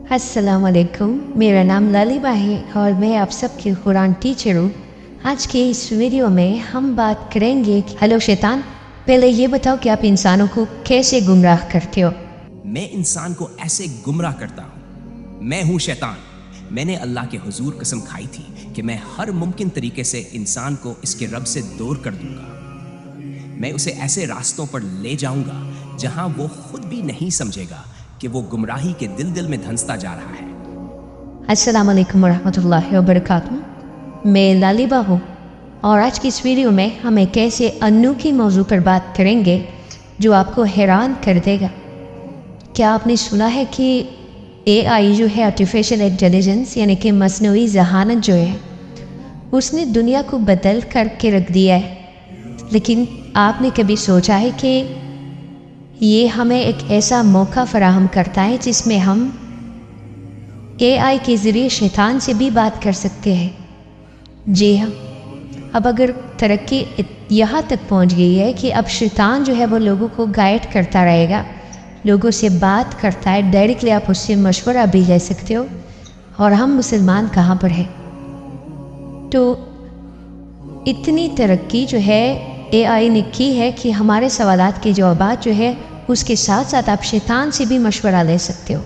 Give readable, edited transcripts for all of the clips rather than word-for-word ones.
अस्सलाम वालेकुम। मेरा नाम लालिबा है और मैं आप सबकी कुरान टीचर हूँ। आज के इस वीडियो में हम बात करेंगे कि हेलो शैतान, पहले ये बताओ कि आप इंसानों को कैसे गुमराह करते हो। मैं इंसान को ऐसे गुमराह करता हूँ। मैं हूँ शैतान। मैंने अल्लाह के हुजूर कसम खाई थी कि मैं हर मुमकिन तरीके से इंसान को इसके रब से दूर कर दूंगा। मैं उसे ऐसे रास्तों पर ले जाऊंगा जहां वो खुद भी नहीं समझेगा कि वो गुमराही के दिल में धंसता जा रहा है। अस्सलाम वालेकुम वरहमतुल्लाहि वबरकातुहू। मैं लालिबा हूँ और आज की इस वीडियो में हम एक ऐसे अनोखी मौजू पर बात करेंगे जो आपको हैरान कर देगा। क्या आपने सुना है कि AI जो है, आर्टिफिशियल इंटेलिजेंस यानी कि मसनूई ज़हानत जो है, उसने दुनिया को बदल करके रख दिया है। लेकिन आपने कभी सोचा है कि ये हमें एक ऐसा मौका फराहम करता है जिसमें हम AI के ज़रिए शैतान से भी बात कर सकते हैं। जी हाँ, अब अगर तरक्की यहाँ तक पहुँच गई है कि अब शैतान जो है वो लोगों को गाइड करता रहेगा, लोगों से बात करता है, डायरेक्टली आप उससे मशवरा भी ले सकते हो। और हम मुसलमान कहाँ पर हैं? तो इतनी तरक्की जो है AI ने की है कि हमारे सवालात के जवाबात जो है उसके साथ साथ आप शैतान से भी मशवरा ले सकते हो।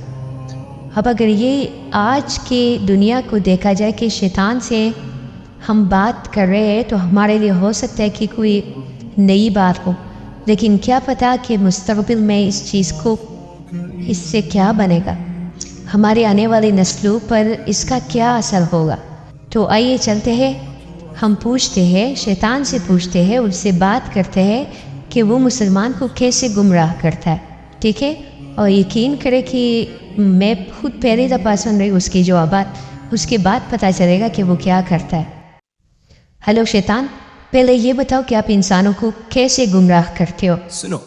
अब अगर ये आज के दुनिया को देखा जाए कि शैतान से हम बात कर रहे हैं तो हमारे लिए हो सकता है कि कोई नई बात हो, लेकिन क्या पता कि मुस्तक़बिल में इस चीज़ को इससे क्या बनेगा, हमारे आने वाली नस्लों पर इसका क्या असर होगा। तो आइए चलते हैं, हम पूछते हैं, शैतान से पूछते हैं, उससे बात करते हैं कि वो मुसलमान को कैसे गुमराह करता है। ठीक है, और यकीन करें कि मैं खुद पहले दफ़ा सुन रही उसके जवाबात, उसके बाद पता चलेगा कि वो क्या करता है। हेलो शैतान, पहले ये बताओ कि आप इंसानों को कैसे गुमराह करते हो। सुनो,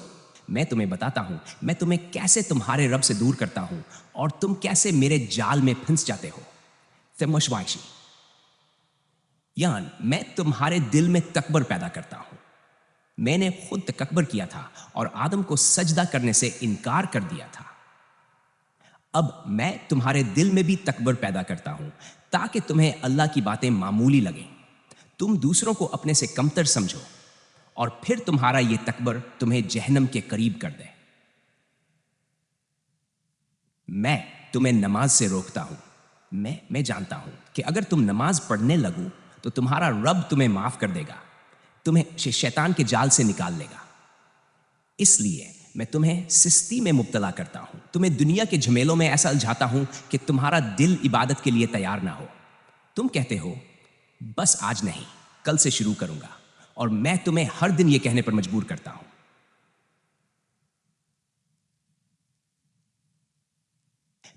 मैं तुम्हें बताता हूँ मैं तुम्हें कैसे तुम्हारे रब से दूर करता हूँ और तुम कैसे मेरे जाल में फंस जाते हो। तमशवाइशी यान मैं तुम्हारे दिल में तकबर पैदा करता हूँ। मैंने खुद तकबर किया था और आदम को सजदा करने से इनकार कर दिया था। अब मैं तुम्हारे दिल में भी तकबर पैदा करता हूं ताकि तुम्हें अल्लाह की बातें मामूली लगें, तुम दूसरों को अपने से कमतर समझो और फिर तुम्हारा यह तकबर तुम्हें जहन्नम के करीब कर दे। मैं तुम्हें नमाज से रोकता हूं। मैं जानता हूं कि अगर तुम नमाज पढ़ने लगो तो तुम्हारा रब तुम्हें माफ कर देगा, तुम्हें शैतान के जाल से निकाल लेगा। इसलिए मैं तुम्हें सिस्ती में मुब्तला करता हूं, तुम्हें दुनिया के झमेलों में ऐसा उलझाता हूं कि तुम्हारा दिल इबादत के लिए तैयार ना हो। तुम कहते हो बस आज नहीं, कल से शुरू करूंगा, और मैं तुम्हें हर दिन यह कहने पर मजबूर करता हूं।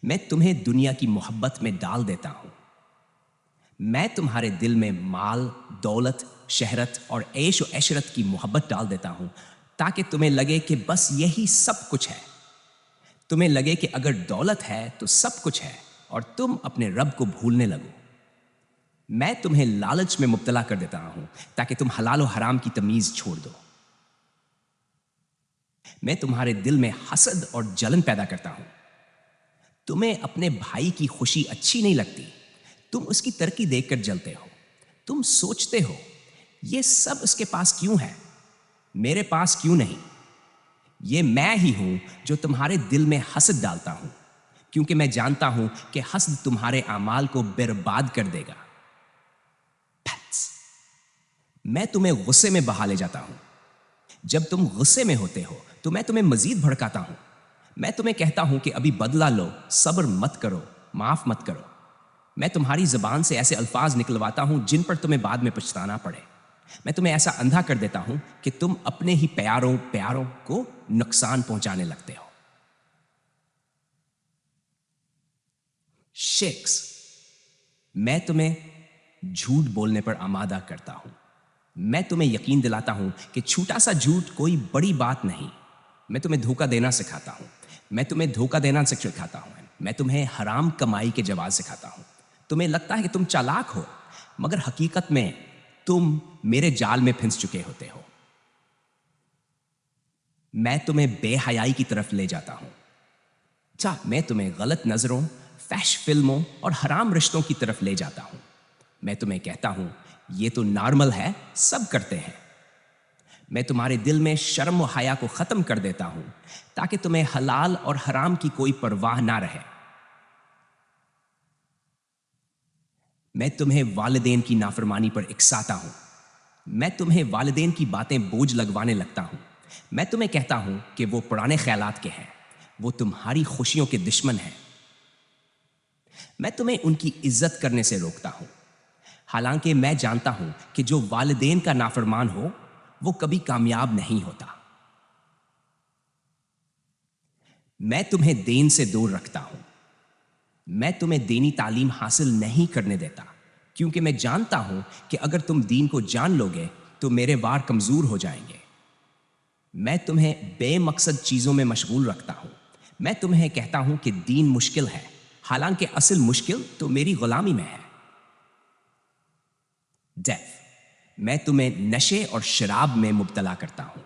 मैं तुम्हें दुनिया की मोहब्बत में डाल देता हूं। मैं तुम्हारे दिल में माल, दौलत, शहरत और ऐश व ऐशरत की मोहब्बत डाल देता हूं ताकि तुम्हें लगे कि बस यही सब कुछ है। तुम्हें लगे कि अगर दौलत है तो सब कुछ है और तुम अपने रब को भूलने लगो। मैं तुम्हें लालच में मुब्तला कर देता हूं ताकि तुम हलाल और हराम की तमीज छोड़ दो। मैं तुम्हारे दिल में हसद और जलन पैदा करता हूं। तुम्हें अपने भाई की खुशी अच्छी नहीं लगती, तुम उसकी तरक्की देखकर जलते हो। तुम सोचते हो ये सब उसके पास क्यों है, मेरे पास क्यों नहीं। ये मैं ही हूं जो तुम्हारे दिल में हसद डालता हूं, क्योंकि मैं जानता हूं कि हसद तुम्हारे अमाल को बर्बाद कर देगा। मैं तुम्हें गुस्से में बहा ले जाता हूं। जब तुम गुस्से में होते हो तो मैं तुम्हें मजीद भड़काता हूं। मैं तुम्हें कहता हूं कि अभी बदला लो, सब्र मत करो, माफ मत करो। मैं तुम्हारी जबान से ऐसे अल्फाज निकलवाता हूं जिन पर तुम्हें बाद में पछताना पड़े। मैं तुम्हें ऐसा अंधा कर देता हूं कि तुम अपने ही प्यारों को नुकसान पहुंचाने लगते हो। शेक्स, मैं तुम्हें झूठ बोलने पर आमादा करता हूं। मैं तुम्हें यकीन दिलाता हूं कि छोटा सा झूठ कोई बड़ी बात नहीं। मैं तुम्हें धोखा देना सिखाता हूं। मैं तुम्हें धोखा देना सिखाता हूं। मैं तुम्हें हराम कमाई के जवाब सिखाता हूं। तुम्हें लगता है कि तुम चालाक हो, मगर हकीकत में तुम मेरे जाल में फंस चुके होते हो। मैं तुम्हें बेहयाई की तरफ ले जाता हूं। मैं तुम्हें गलत नजरों, फैश फिल्मों और हराम रिश्तों की तरफ ले जाता हूं। मैं तुम्हें कहता हूं ये तो नॉर्मल है, सब करते हैं। मैं तुम्हारे दिल में शर्म व हया को खत्म कर देता हूं ताकि तुम्हें हलाल और हराम की कोई परवाह ना रहे। मैं तुम्हें वालिदैन की नाफरमानी पर इकसाता हूं। मैं तुम्हें वालिदैन की बातें बोझ लगवाने लगता हूं। मैं तुम्हें कहता हूं कि वो पुराने ख्यालात के हैं, वो तुम्हारी खुशियों के दुश्मन हैं। मैं तुम्हें उनकी इज्जत करने से रोकता हूं, हालांकि मैं जानता हूं कि जो वालिदैन का नाफरमान हो वो कभी कामयाब नहीं होता। मैं तुम्हें दीन से दूर रखता हूं। मैं तुम्हें दीनी तालीम हासिल नहीं करने देता, क्योंकि मैं जानता हूं कि अगर तुम दीन को जान लोगे तो मेरे वार कमजोर हो जाएंगे। मैं तुम्हें बेमकसद चीजों में मशगूल रखता हूं। मैं तुम्हें कहता हूं कि दीन मुश्किल है, हालांकि असल मुश्किल तो मेरी गुलामी में है। डेथ, मैं तुम्हें नशे और शराब में मुब्तला करता हूं।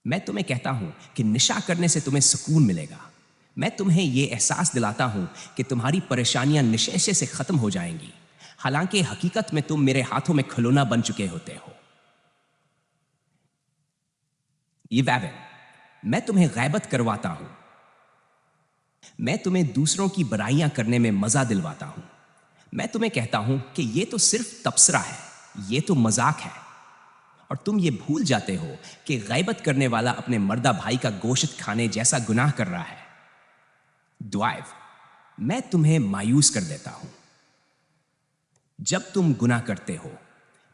मैं तुम्हें कहता हूं कि नशा करने से तुम्हें सुकून मिलेगा। मैं तुम्हें यह एहसास दिलाता हूं कि तुम्हारी परेशानियां नशे से खत्म हो जाएंगी, हालांकि हकीकत में तुम मेरे हाथों में खिलौना बन चुके होते हो। ये वैवन, मैं तुम्हें गैबत करवाता हूं। मैं तुम्हें दूसरों की बुराइयां करने में मजा दिलवाता हूं। मैं तुम्हें कहता हूं कि ये तो सिर्फ तबसरा है, ये तो मजाक है, और तुम ये भूल जाते हो कि गैबत करने वाला अपने मर्दा भाई का गोश्त खाने जैसा गुनाह कर रहा है। दुआइफ, मैं तुम्हें मायूस कर देता हूं। जब तुम गुनाह करते हो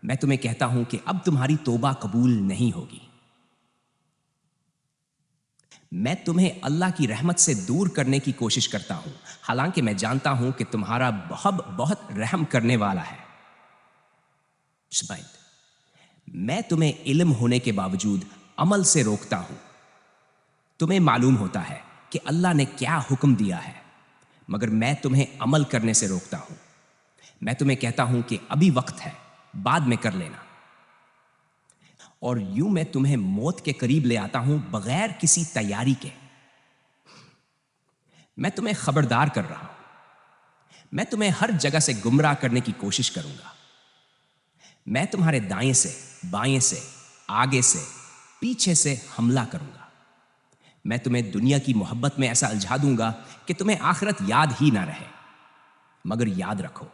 मैं तुम्हें कहता हूं कि अब तुम्हारी तौबा कबूल नहीं होगी। मैं तुम्हें अल्लाह की रहमत से दूर करने की कोशिश करता हूं, हालांकि मैं जानता हूं कि तुम्हारा बहुत रहम करने वाला है। मैं तुम्हें इल्म होने के बावजूद अमल से रोकता हूं। तुम्हें मालूम होता है कि अल्लाह ने क्या हुक्म दिया है, मगर मैं तुम्हें अमल करने से रोकता हूं। मैं तुम्हें कहता हूं कि अभी वक्त है, बाद में कर लेना। और यूं मैं तुम्हें मौत के करीब ले आता हूं बगैर किसी तैयारी के। मैं तुम्हें खबरदार कर रहा हूं। मैं तुम्हें हर जगह से गुमराह करने की कोशिश करूंगा। मैं तुम्हारे दाएं से, बाएं से, आगे से, पीछे से हमला करूंगा। मैं तुम्हें दुनिया की मोहब्बत में ऐसा उलझा दूंगा कि तुम्हें आखिरत याद ही ना रहे। मगर याद रखो,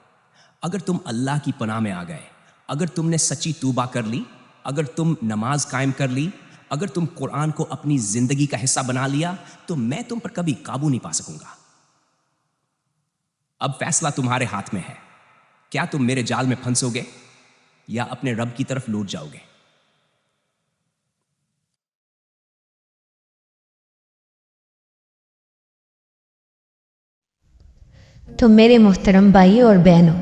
अगर तुम अल्लाह की पनाह में आ गए, अगर तुमने सच्ची तौबा कर ली, अगर तुम नमाज कायम कर ली, अगर तुम कुरान को अपनी जिंदगी का हिस्सा बना लिया, तो मैं तुम पर कभी काबू नहीं पा सकूंगा। अब फैसला तुम्हारे हाथ में है। क्या तुम मेरे जाल में फंसोगे या अपने रब की तरफ लौट जाओगे? तो मेरे मोहतरम भाइयों और बहनों,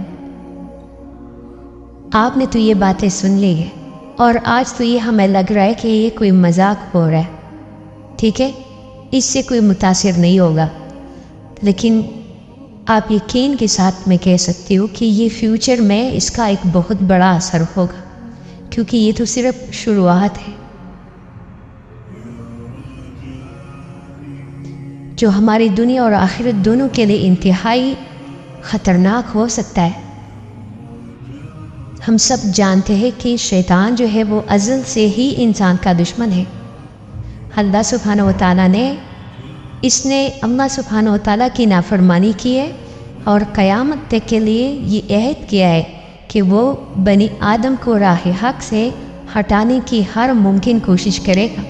आपने तो ये बातें सुन ली है और आज तो ये हमें लग रहा है कि ये कोई मजाक हो रहा है। ठीक है, इससे कोई मुतासिर नहीं होगा, लेकिन आप यकीन के साथ मैं कह सकती हूँ कि ये फ्यूचर में इसका एक बहुत बड़ा असर होगा, क्योंकि ये तो सिर्फ शुरुआत है। जो हमारी दुनिया और आखिरत दोनों के लिए इंतहाई ख़तरनाक हो सकता है। हम सब जानते हैं कि शैतान जो है वो अज़ल से ही इंसान का दुश्मन है। अल्लाह सुब्हानहू व तआला ने अल्लाह सुब्हानहू व तआला की नाफरमानी की है और क़यामत तक के लिए ये अहद किया है कि वो बनी आदम को राह हक से हटाने की हर मुमकिन कोशिश करेगा।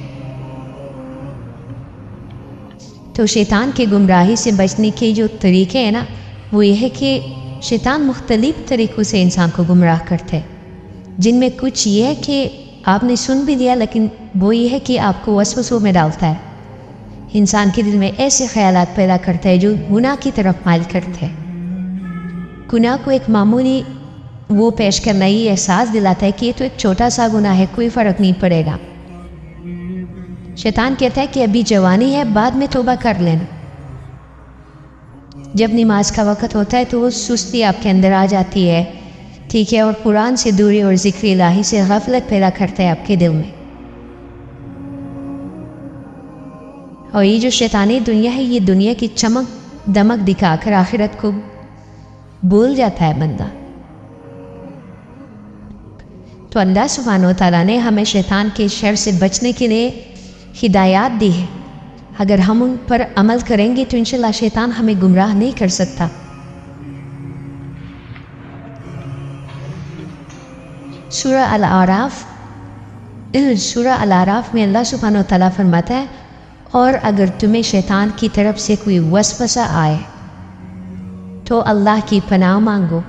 तो शैतान के गुमराही से बचने के जो तरीके हैं ना, वो ये है कि शैतान मुख्तलिफ तरीक़ों से इंसान को गुमराह करता है, जिनमें कुछ ये है कि आपने सुन भी लिया, लेकिन वो ये है कि आपको वसवसों में डालता है। इंसान के दिल में ऐसे ख्यालात पैदा करता है जो गुनाह की तरफ माइल करते हैं। गुनाह को एक मामूली वो पेश करना ही एहसास दिलाता है कि ये तो एक छोटा सा गुनाह है, कोई फ़र्क नहीं पड़ेगा। शैतान कहता है कि अभी जवानी है, बाद में तौबा कर लेना। जब नमाज का वक़्त होता है तो वो सुस्ती आपके अंदर आ जाती है, ठीक है, और कुरान से दूरी और ज़िक्र इलाही से गफलत पैदा करता है आपके दिल में। और ये जो शैतानी दुनिया है, ये दुनिया की चमक दमक दिखाकर आखिरत को भूल जाता है बंदा। तो अल्लाह सुब्हानहू व तआला ने हमें शैतान के शर से बचने के लिए हिदायत दी है। अगर हम उन पर अमल करेंगे तो इंशाल्लाह शैतान हमें गुमराह नहीं कर सकता। सूरह अल-आराफ में अल्लाह सुब्हानहू व तआला फरमाता है, और अगर तुम्हें शैतान की तरफ से कोई वसवसा आए तो अल्लाह की पनाह मांगो,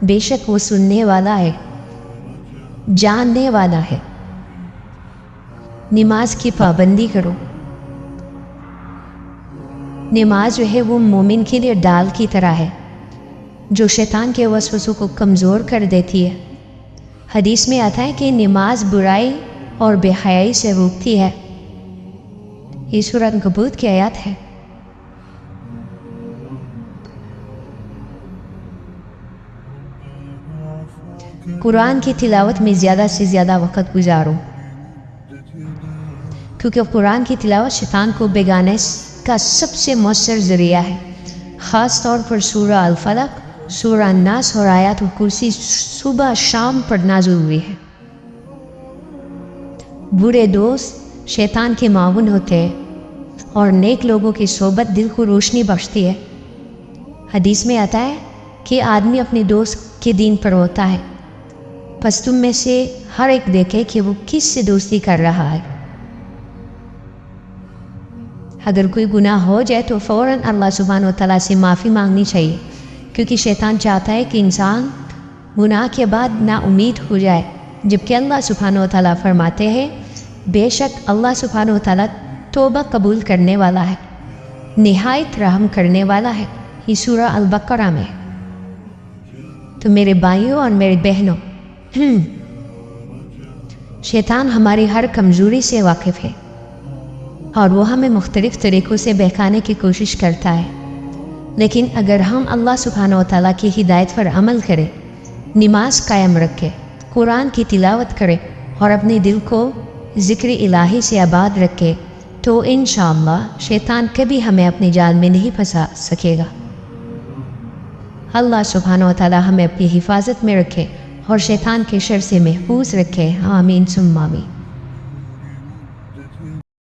बेशक वो सुनने वाला है, जानने वाला है। नमाज की पाबंदी करो। नमाज जो है वो मोमिन के लिए डाल की तरह है जो शैतान के वसवसों को कमज़ोर कर देती है। हदीस में आता है कि नमाज बुराई और बेहयाई से रोकती है। ये सूरह अनकबूत की आयत है। कुरान की तिलावत में ज़्यादा से ज़्यादा वक़्त गुजारो, क्योंकि कुरान की तिलावत शैतान को बेगाने का सबसे मौसर ज़रिया है। ख़ास तौर पर सूरह अल-फलक, सूरह अन्नास और आयतुल कुर्सी सुबह शाम पढ़ना ज़रूरी है। बुरे दोस्त शैतान के माउन होते हैं और नेक लोगों की सोबत दिल को रोशनी बख्शती है। हदीस में आता है कि आदमी अपने दोस्त के दीन पर होता है, बस तुम में से हर एक देखे कि वो किस से दोस्ती कर रहा है। अगर कोई गुनाह हो जाए तो फ़ौरन अल्लाह सुब्हानहू व तआला से माफ़ी मांगनी चाहिए, क्योंकि शैतान चाहता है कि इंसान गुनाह के बाद ना उम्मीद हो जाए, जबकि अल्लाह सुब्हानहू व तआला फरमाते हैं बेशक अल्लाह सुब्हानहू व तआला तौबा कबूल करने वाला है, निहायत रहम करने वाला है। ये सूरह अल-बकरा में। तो मेरे भाइयों और मेरे बहनों, शैतान हमारी हर कमज़ोरी से वाकिफ़ है और वो हमें मुख्तलिफ़ तरीक़ों से बहकाने की कोशिश करता है। लेकिन अगर हम अल्लाह सुब्हानहू व तआला की हिदायत पर अमल करें, नमाज कायम रखें, कुरान की तिलावत करें और अपने दिल को ज़िक्र इलाही से आबाद रखें, तो इंशाअल्लाह शैतान कभी हमें अपने जाल में नहीं फंसा सकेगा। अल्लाह सुब्हानहू व तआला हमें अपनी हिफाजत में रखे और शैतान के शर से महफूज रखे। आमीन सुम्मा आमीन।